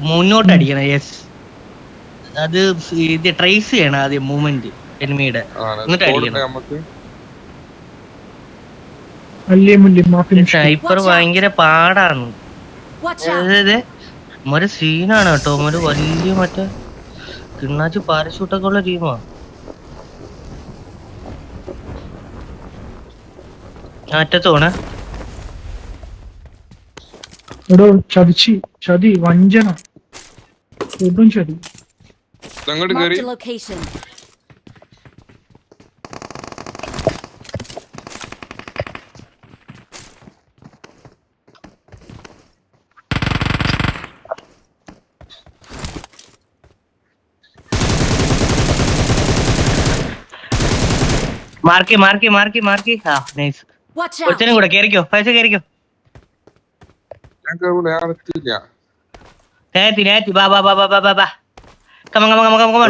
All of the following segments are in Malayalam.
മുന്നോട്ട് അടിക്കണം. യെസ്, അത് ഇത് ട്രേസ് ചെയ്യണം ആദ്യം മൂവ്മെന്റ് എനിമിയുടെ, എന്നിട്ട് അടിക്കണം. സ്നൈപ്പർ ഭയങ്കര പാടാണ്. ഒരു സീനാണ് കേട്ടോ, ഒരു വലിയ മറ്റേ കിണ്ണാച്ച് പാരഷൂട്ടൊക്കെ ഉള്ള ടീമാ. അറ്റത്തോണ ചതി വഞ്ചന കൊടും ചതി. Marquee marquee marquee marquee. ആ നൈസ്. കൊച്ചനും കൂടെ കേറിക്കോ, പൈസ കേറിക്കോ. നേരത്തി ബാ ബാ ബാ ബാ ബാ ബാ. കമ കമ കമ കമ കമ.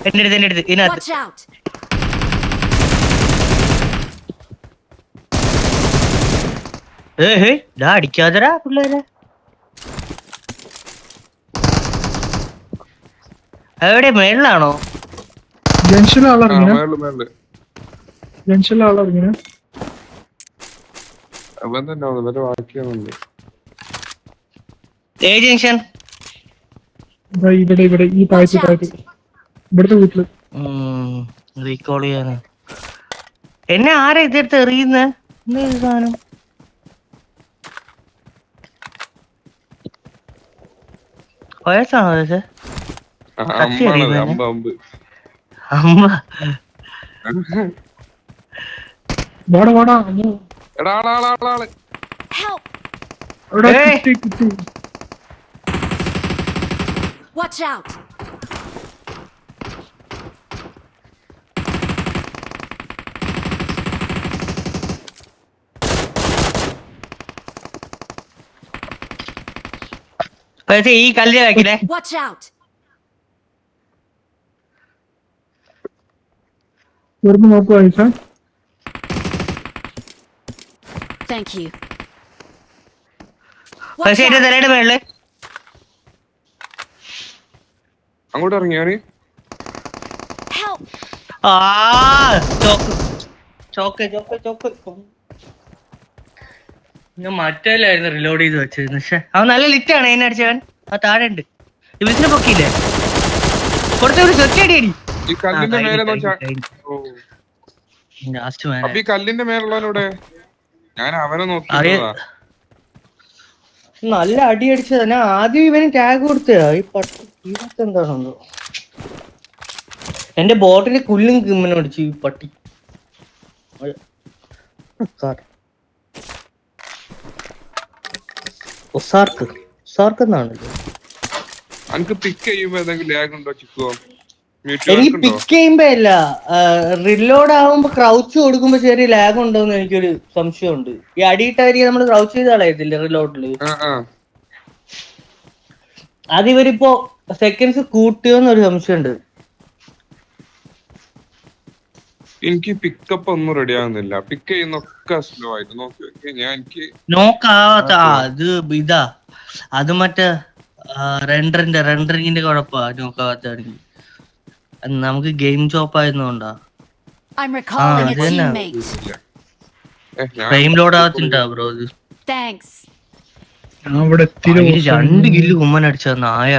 എന്റെ അടുത്ത് ഇതിനകത്ത്. അടിക്കാതരാ പിള്ളേരെ. എവിടെ മേളിലാണോ? ജംഗ്ഷൻ ഇവിടെ ഈ ഇവിടുത്തെ വീട്ടില് റീകോൾ ചെയ്യാന്. എന്നെ ആരാ ഇതെടുത്ത് എറിയുന്നേ? സാധനം വയസ്സാണോ അതെ? Watch out! ഈ കല്ല് വെക്കണേ. Watch out! Thank you. തലയുടെ മേളില് അങ്ങോട്ട് ഇറങ്ങിയാ മറ്റേലായിരുന്നു റിലോഡ് ചെയ്ത് വെച്ചിരുന്നു. പക്ഷെ അവൻ നല്ല ലിറ്റാണ് എന്നെ അടിച്ചവൻ. ആ താഴെ ഉണ്ട്. ഇവസിനെ പൊക്കിയില്ലേ, കൊടുത്തൊരു സെറ്റടി അടി. കല്ലിന്റെ മേലുള്ളവനൂടെ ഞാൻ അവനെ നോക്കി നല്ല അടി അടിച്ചത്. ഞാൻ ആദ്യം ഇവന് ടാഗ് കൊടുത്തതാ. ഈ പട്ടി എന്താണോ എന്റെ ബോട്ടില് കുല്ലും കിമ്മനും അടിച്ചു ഈ പട്ടി. എന്നാണല്ലോ എനിക്ക് പിക്ക് ചെയ്യുമ്പോ അല്ല, റിലോഡ് ആവുമ്പോ ക്രൗച്ച് കൊടുക്കുമ്പോ ചെറിയ ലാഗ് ഉണ്ടോന്ന് എനിക്കൊരു സംശയമുണ്ട്. ഈ അടിയിട്ടായിരിക്കും നമ്മള് ക്രൗച്ച് ചെയ്ത് കളയത്തില്ല റിലോഡില്. അതിവരിപ്പോ സെക്കൻഡ്സ് കൂട്ടിയോന്നൊരു സംശയമുണ്ട്. എനിക്ക് പിക്കപ്പ് ഒന്നും റെഡി ആവുന്നില്ല. പിക്ക് ചെയ്യുന്നൊക്കെ സ്ലോ ആയിട്ട് നോക്കാത്ത അത് ഇതാ, അത് മറ്റേ റെൻഡറിങ്ങിന്റെ കുഴപ്പാ. നോക്കാത്താണെങ്കിൽ നമുക്ക് ഗെയിം ചോപ്പ് ആയിരുന്നോണ്ടാ. ഫ്രെയിം ലോഡ് ആവത്തിണ്ടാ ബ്രോ. ഇത് 2 കില്ല് കുമ്മൻ അടിച്ച നായ.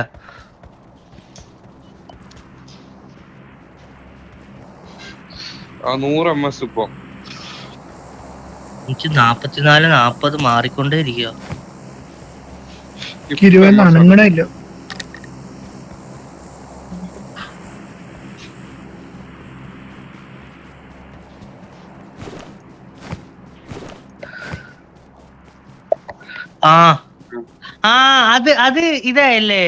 ഇപ്പൊ എനിക്ക് 44-40 മാറിക്കൊണ്ടേ ഇരിക്കുക. അങ്ങനെയില്ല. അത് ഇതായല്ലേ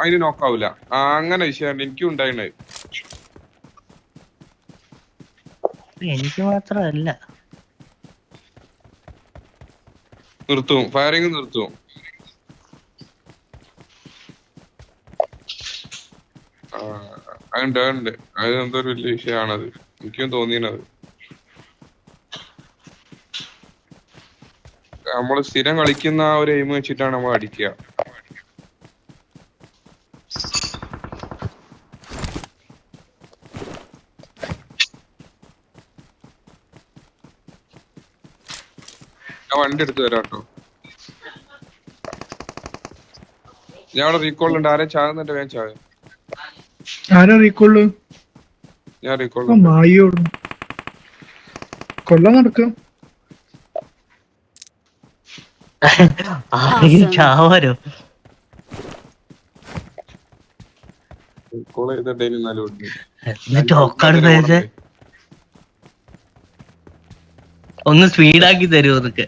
അതിന് നോക്കാവൂല. അങ്ങനെ വിഷയം എനിക്കും ഉണ്ടായിരുന്നത്. എനിക്ക് മാത്രല്ല, നിർത്തും ഫയറിങ് നിർത്തും. അതുണ്ട് അത് എന്തൊരു വലിയ വിഷയമാണത്. എനിക്കും തോന്നിയത് നമ്മള് സ്ഥിരം കളിക്കുന്ന ആ ഒരു എയിം വെച്ചിട്ടാണ് നമ്മൾ അടിക്കുക. ഞാൻ വണ്ടി എടുത്ത് തരാം കേട്ടോ. ഞാൻ അവിടെ റീകോളുണ്ട്. ആരെയും ചാകുന്നുണ്ട്, വേഗം ചാകും. ആരാ റീകോള്? ഞാൻ റീകോൾ മായോട് കൊല്ലം നടക്കുക. ചാവാരോ റീകോൾ ചെയ്തിട്ടേലും എന്നാലും ഒന്ന് സ്പീഡാക്കി തരുമോ എന്നൊക്കെ.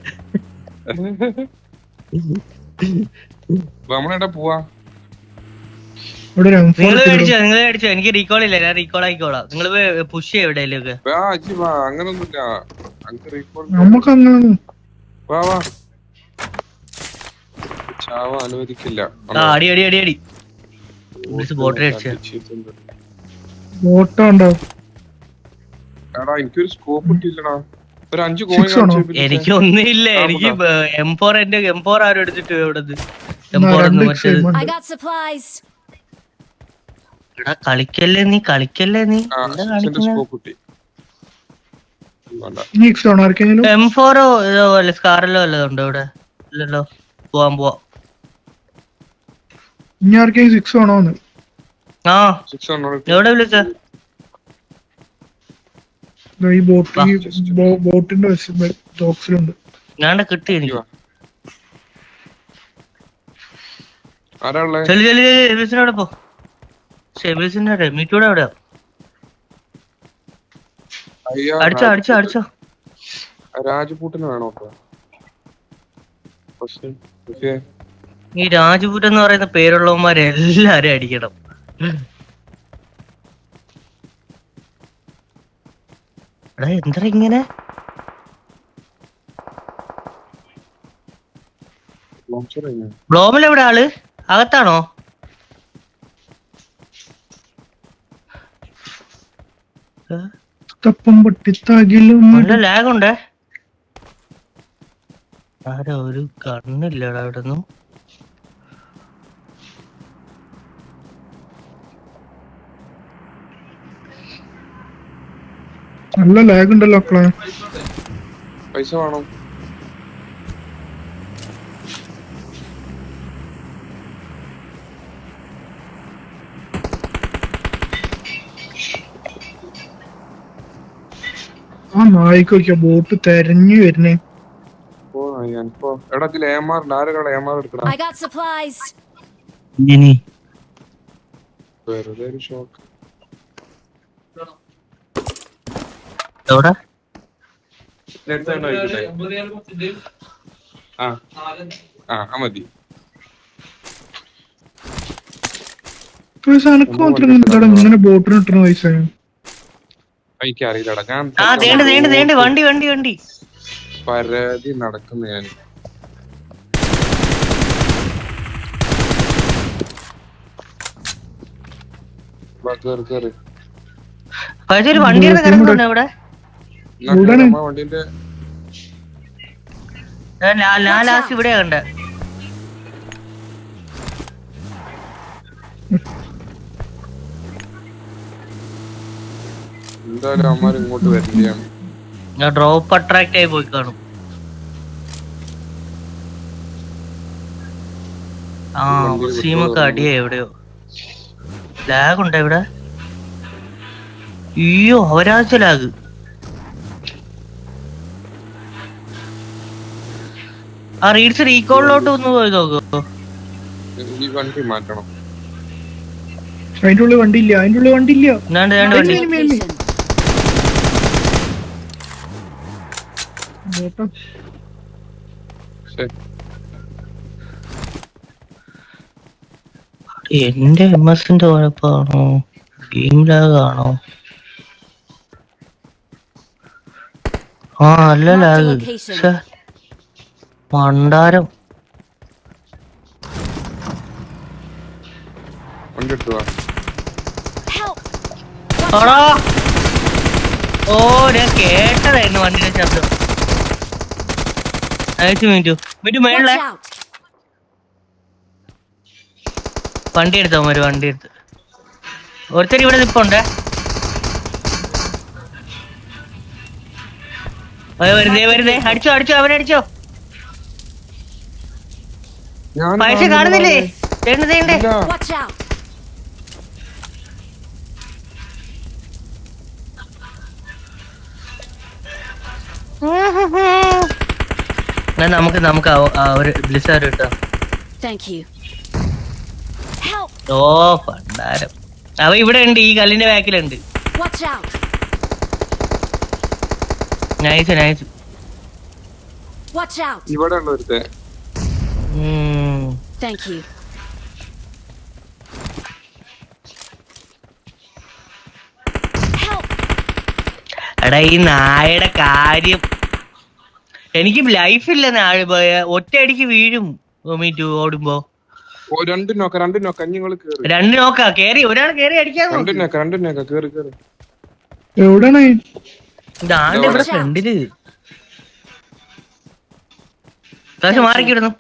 നമ്മളെവിടെ പോവാ? ഇവിടെ ഒരു M4 നിങ്ങൾ എടുത്തിട്ട് നിങ്ങൾ അടിച്ചോ, എനിക്ക് റീകോൾ ഇല്ല, ഞാൻ റീകോൾ ആയിക്കോളാം. നിങ്ങൾ പുഷ് ചെയ്യ എവിടെയൊക്കെ. അങ്ങനൊന്നുമില്ല. റീകോൾ നമുക്ക് അങ്ങനെ വാ വാ. ചാവ അനുവദിക്കില്ല. അടി അടി അടി അടി ബോട്ടിൽ അടിച്ച ഓട്ടോ ഉണ്ടാവും. എടാ എനിക്കൊരു സ്കോപ്പ് കിട്ടിയില്ലടാ. ഒരു 5 Six ആണോ? എനിക്ക് ഒന്നുമില്ല. എനിക്ക് M4 എന്റെ M4 ആരും എടുത്തിട്ട് എവിടത് M4 രണ്ട് മറ്റേത്. exam I ഉണ്ട്. got supplies. എടാ കളിക്കല്ലേ നീ എന്താ കാണിക്കുന്നെ? സ്കോപ്പ് കിട്ടി. ഇനി X ആണോ ആർക്കെങ്കിലും? M4 വല്ല സ്കാറിലോ വല്ലതുണ്ടോ ഇവിടെ? ഇല്ലല്ലോ. പോവാ ഇനി ആർക്കെങ്കിലും 6 ആണോന്ന്? ആ 600 എവിടെ വിളിച്ച? ഈ ബോട്ടിന്റെ ബോക്സിലുണ്ട്. ഞാൻ കിട്ടി എനിക്ക്. ആരാ ഉള്ളേ? എബിസിനോടെ പോ. എബിസിന്റെ മീറ്റൂടെ എവിടെയാ? അടിച്ചോ രാജപൂട്ടിന് വേണോ? ഈ രാജപൂട്ട് എന്ന് പറയുന്ന പേരുള്ളവന്മാരെല്ലാരും അടിക്കണം. എടാ എന്താ ഇങ്ങനെ? ബ്ലോമിൽ എവിടെ ആള്? അകത്താണോ? തപ്പം പൊട്ടിത്താകിലും നല്ല ലാഗ് ഉണ്ടേ. ആരാ ഒരു കണ്ണില്ലടാ ഇവിടെ ഒന്നും. നല്ല ലാഗ് ഉണ്ടല്ലോ മക്കളെ. പൈസ വേണം. ആ നായിക്ക് നോക്കിയാ ബോട്ട് തെരഞ്ഞു വരുന്നേ. എടാ ഇതിൽ AMR ഉണ്ട്. ആരൊരാൾ AMR എടുക്കണം. I got supplies. വെറുതെ ഒരു ഷോക്ക്. എവിടെ? മതി. എനക്ക് മാത്രം ഇങ്ങനെ ബോട്ടിന് കിട്ടുന്ന പൈസ എനിക്കറിയില്ലടാ. ഞാൻ വണ്ടി പരാതി നടക്കുന്ന ഞാൻ ഒരു വണ്ടി കിടക്കുന്നുണ്ട് ഇവിടെ. വണ്ടിന്റെ ഞാൻ ലാസ്റ്റ് ഇവിടെയാ കണ്ടേ. എന്തായാലും അമ്മ ഇങ്ങോട്ട് വരികയാണ്. ഞാൻ ഡ്രോപ്പ് അട്രാക്ട് ആയി പോയി കാണും. സീമൊക്കെ അടിയാ എവിടെയോ. ലാഗ് ഉണ്ടോ ഇവിടെ? അയ്യോ അവരാഴ്ച ലാഗ്. ആ റീഡ്സ് റീകോളിലോട്ട് ഒന്ന് പോയി നോക്കോ. ഈ വണ്ടി മാറ്റണം. അതിന്റെ ഉള്ളിൽ വണ്ടി ഇല്ല. വണ്ടി Location. എന്റെ MS-ന്റെ കുഴപ്പമാണോ ഗെയിം ലാഗാണോ? നല്ല ലാഗ്. മണ്ടാരം. ഞാൻ കേട്ടതായിരുന്നു വണ്ടിയുടെ ശബ്ദം. മിറ്റു മേളിലെ Watch out! വണ്ടി എടുത്തോ വണ്ടി എടുത്ത് ഒരുത്തരി ഇവിടെ നിപ്പുണ്ട്. വരുന്നേ അടിച്ചോ അവനടിച്ചോ. പൈസ കാണുന്നില്ലേ? തേണ്ടേ Watch out! നമുക്ക് ഒരു ബ്ലിസാർ കിട്ടാം. Thank you. Help! ഓ പണ്ടാരം അവ ഇവിടെ ഉണ്ട്, ഈ കല്ലിന്റെ ബാക്കിലുണ്ട്. Watch out! Nice. Watch out! ഇവിടെ ഉള്ള ഒരുത്തെ Thank you. Help! എടാ ഈ നായയുടെ കാര്യം എനിക്ക് ലൈഫില്ല. നായ പോയ ഒറ്റയടിക്ക് വീഴും. ഓടുമ്പോ രണ്ട് നോക്ക അഞ്ഞുങ്ങള് കേറി രണ്ട് നോക്കാ കേറി ഒരാൾ കേറി അടിക്കാൻ രണ്ട് നോക്ക കേറി എവിടാണ്? ഇതാണ്ട് ഇവിടെ ഫ്രണ്ടില് മാറിക്കിടുന്നു.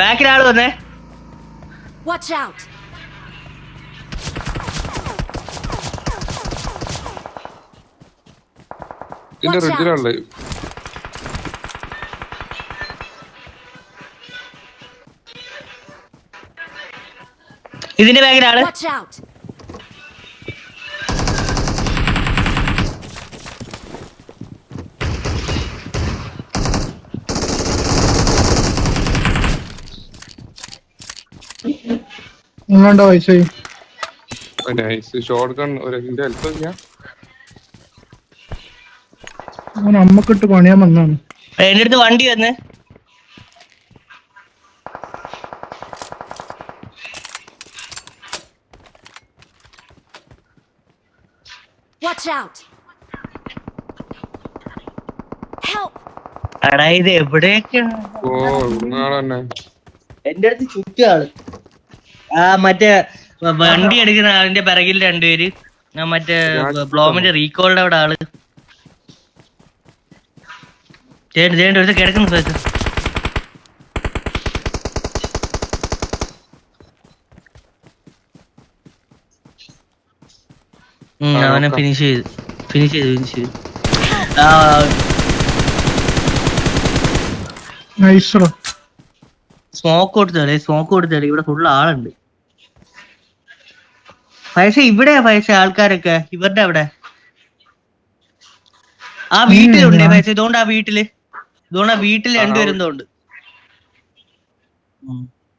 ബാക്കിലാള് വന്നേ. Watch out! ഇതിന്റെ റിഡ്ജിലുള്ള ഇതിന്റെ ബാക്കിലാള്. Watch out! നിങ്ങളുടെ പൈസ നൈസ് ഷോട്ട് ഗൺ ഒരു ഹെൽപ്പ് ചെയ്യാം. നമ്മക്കിട്ട് പണിയാൻ വന്നാണ്. എന്റെ അടുത്ത് വണ്ടി വന്ന് Watch out! Help! എടാ ഇത് എവിടെയൊക്കെയാണ്? ഓ ഇവിടുന്നാളെന്നെ എന്റെ അടുത്ത് ചുറ്റാള്. മറ്റേ വണ്ടി എടുക്കുന്ന ആളിന്റെ പിറകിൽ രണ്ടുപേര്. മറ്റേ ബ്ലോമിന്റെ റീകോളിന്റെ അവിടെ ആള്. ഒരു കിടക്കുന്നു സ്ഥലത്ത്. അവനെ ഫിനിഷ് ചെയ്തു. സ്മോക്ക് കൊടുത്തേ ഇവിടെ ഫുള്ള് ആളുണ്ട്. ഇവിടെയാ ആൾക്കാരൊക്കെ ഇവരുടെ അവിടെ ആ വീട്ടിലുണ്ടേ ഇതുകൊണ്ട് ആ വീട്ടിൽ രണ്ടുപേരുന്നോണ്ട്.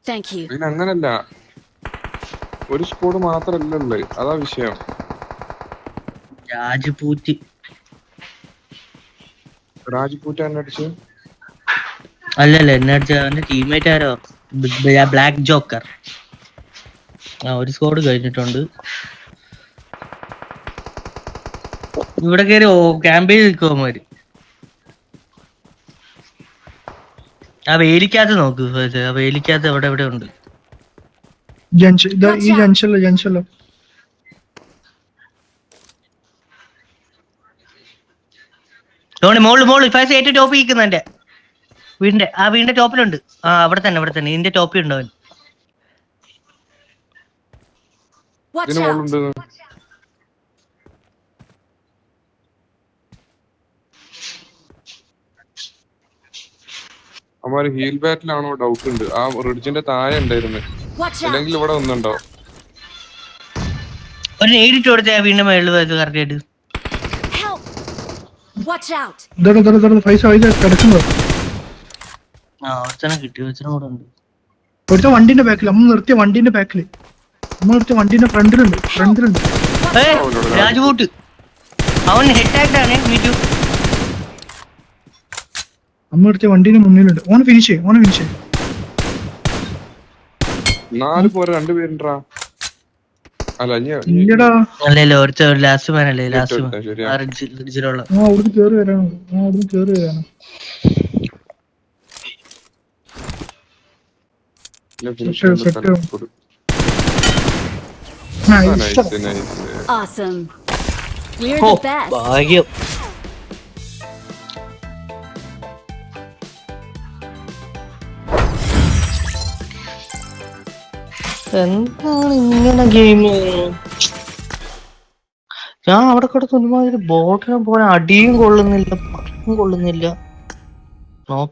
Thank you. അങ്ങനല്ല, ഒരു സ്കോഡ് മാത്രല്ലേ, അതാ വിഷയം. രാജ്പൂറ്റ് അടിച്ചു അല്ലല്ല എന്നെ അടിച്ച അവന്റെ ടീംമേറ്റ് ആരോ ബ്ലാക്ക് ജോക്കർ. ഒരു സ്കോഡ് കഴിഞ്ഞിട്ടുണ്ട്. ഇവിടെ കയറി ക്യാമ്പയിൽ നിൽക്കുവന്മാര്. ആ വേലിക്കകത്ത് നോക്ക്. ആ വേലിക്കകത്ത് എവിടെ ഉണ്ട്. ഈ ജംഗ്ഷനിലോ ടോണി മോള് ഫാസ് ഏറ്റവും ടോപ്പ് ഇരിക്കുന്ന എന്റെ വീടിന്റെ ടോപ്പിലുണ്ട്. അവിടെ തന്നെ ഇതിന്റെ ടോപ്പിൽ ഉണ്ട് അവൻ. Watch out! അവന്മാര് ഹീൽ ബാറ്റിലാണോ ഡൗട്ട് ഉണ്ട്. ആ റിഡ്ജിന്റെ താഴെ ഉണ്ടായിരുന്നു, അല്ലെങ്കിൽ ഇവിടെ ഒന്നുണ്ടോ. ഒരു നേരിട്ട് കൊടുത്ത വീണ്ടും മേളിൽ കറക്റ്റ് ആയിട്ട്. പൈസ കിടക്കുന്നത് കിട്ടി. കൂടെ ഉണ്ട്. ഒരുത്ത വണ്ടിന്റെ ബാക്കിൽ നമ്മൾ നിർത്തിയ വണ്ടിന്റെ ബാക്കിൽ വണ്ടിന്റെ ഫ്രണ്ടിലുണ്ട്. രാജ്കൂട്ട് അവൻ ഹെഡായിട്ടാണ് മീറ്റു. നമ്മൾ നിർത്തിയ വണ്ടിന്റെ മുന്നിലുണ്ട്. ഓനെ ഫിനിഷ് ചെയ്യും. 4 പോരെ 2 പേരുണ്ടാ. ഇല്ലടാ അല്ലല്ലോ ലാസ്റ്റ് മാൻ അല്ലേ റിഡ്ജിലുള്ള. അവിടുന്ന് കേറി വരാണ്. Nice Awesome. We're oh the best. ഭാഗ്യം. എന്താണ് ഇങ്ങനെ ഗെയിം? ഞാൻ അവിടെ കിടന്ന് ഒരുമാതിരി ബോട്ടിനെ പോലെ അടിയും കൊള്ളുന്നില്ല, പട്ടും കൊള്ളുന്നില്ല. നോക്ക്